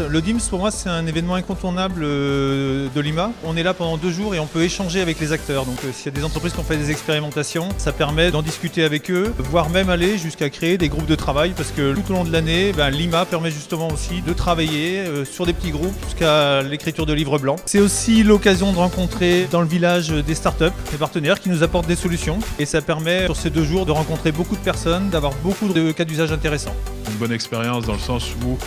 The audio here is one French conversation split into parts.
Le DIMS, pour moi, c'est un événement incontournable de l'IMA. On est là pendant 2 jours et on peut échanger avec les acteurs. Donc s'il y a des entreprises qui ont fait des expérimentations, ça permet d'en discuter avec eux, voire même aller jusqu'à créer des groupes de travail, parce que tout au long de l'année, l'IMA permet justement aussi de travailler sur des petits groupes jusqu'à l'écriture de livres blancs. C'est aussi l'occasion de rencontrer dans le village des startups, des partenaires qui nous apportent des solutions. Et ça permet sur ces 2 jours de rencontrer beaucoup de personnes, d'avoir beaucoup de cas d'usage intéressants. Une bonne expérience dans le sens où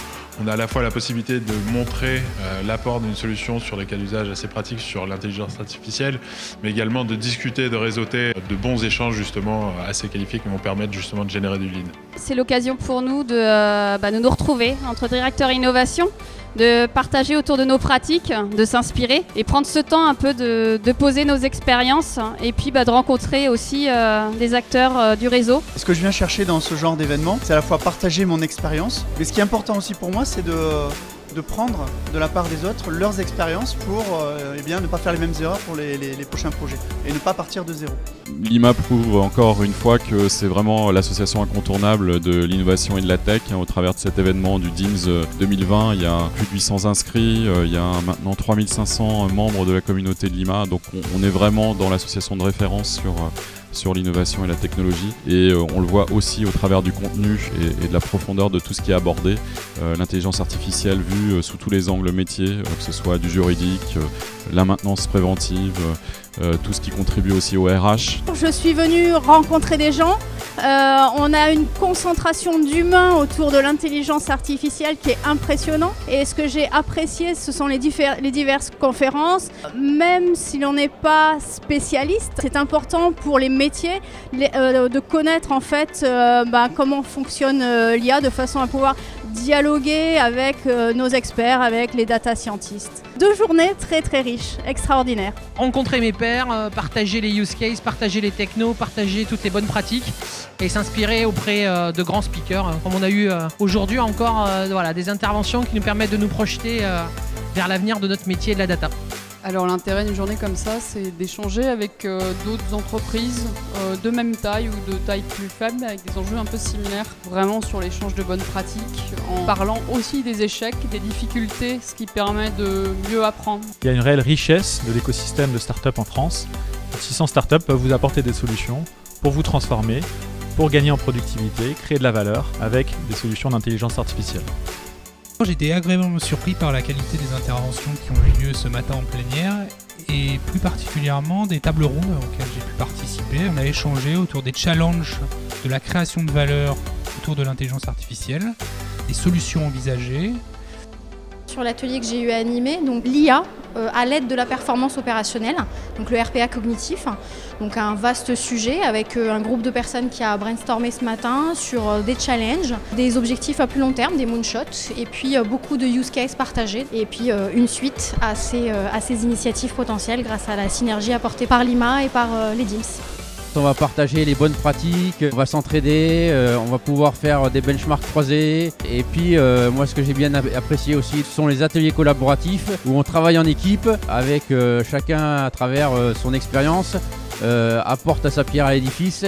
on a à la fois la possibilité de montrer l'apport d'une solution sur des cas d'usage assez pratiques sur l'intelligence artificielle, mais également de discuter, de réseauter de bons échanges justement assez qualifiés qui vont permettre justement de générer du lead. C'est l'occasion pour nous de nous retrouver entre directeurs innovation, de partager autour de nos pratiques, de s'inspirer et prendre ce temps un peu de poser nos expériences et puis de rencontrer aussi des acteurs du réseau. Ce que je viens chercher dans ce genre d'événement, c'est à la fois partager mon expérience, mais ce qui est important aussi pour moi, c'est de prendre de la part des autres leurs expériences pour ne pas faire les mêmes erreurs pour les prochains projets et ne pas partir de zéro. L'IMA prouve encore une fois que c'est vraiment l'association incontournable de l'innovation et de la tech. Au travers de cet événement du DIMS 2020, il y a plus de 800 inscrits, il y a maintenant 3500 membres de la communauté de l'IMA, donc on est vraiment dans l'association de référence sur l'innovation et la technologie, et on le voit aussi au travers du contenu et de la profondeur de tout ce qui est abordé. L'intelligence artificielle vue sous tous les angles métiers, que ce soit du juridique, la maintenance préventive, tout ce qui contribue aussi au RH. Je suis venue rencontrer des gens. On a une concentration d'humains autour de l'intelligence artificielle qui est impressionnant. Et ce que j'ai apprécié, ce sont les diverses conférences. Même si l'on n'est pas spécialiste, c'est important pour les métiers de connaître en fait comment fonctionne l'IA de façon à pouvoir dialoguer avec nos experts, avec les data scientists. 2 journées très très riches, extraordinaires. Rencontrer mes pairs, partager les use cases, partager les technos, partager toutes les bonnes pratiques et s'inspirer auprès de grands speakers. Comme on a eu aujourd'hui encore des interventions qui nous permettent de nous projeter vers l'avenir de notre métier de la data. Alors l'intérêt d'une journée comme ça, c'est d'échanger avec d'autres entreprises de même taille ou de taille plus faible, avec des enjeux un peu similaires, vraiment sur l'échange de bonnes pratiques, en parlant aussi des échecs, des difficultés, ce qui permet de mieux apprendre. Il y a une réelle richesse de l'écosystème de start-up en France. 600 start-up peuvent vous apporter des solutions pour vous transformer, pour gagner en productivité, créer de la valeur avec des solutions d'intelligence artificielle. J'ai été agréablement surpris par la qualité des interventions qui ont eu lieu ce matin en plein air et plus particulièrement des tables rondes auxquelles j'ai pu participer. On a échangé autour des challenges de la création de valeur autour de l'intelligence artificielle, des solutions envisagées. Sur l'atelier que j'ai eu à animer, donc l'IA à l'aide de la performance opérationnelle, donc le RPA cognitif, donc un vaste sujet avec un groupe de personnes qui a brainstormé ce matin sur des challenges, des objectifs à plus long terme, des moonshots, et puis beaucoup de use cases partagés, et puis une suite à ces initiatives potentielles grâce à la synergie apportée par l'IMA et par les DIMS. On va partager les bonnes pratiques, on va s'entraider, on va pouvoir faire des benchmarks croisés. Et puis moi ce que j'ai bien apprécié aussi, ce sont les ateliers collaboratifs où on travaille en équipe avec chacun à travers son expérience, apporte sa pierre à l'édifice.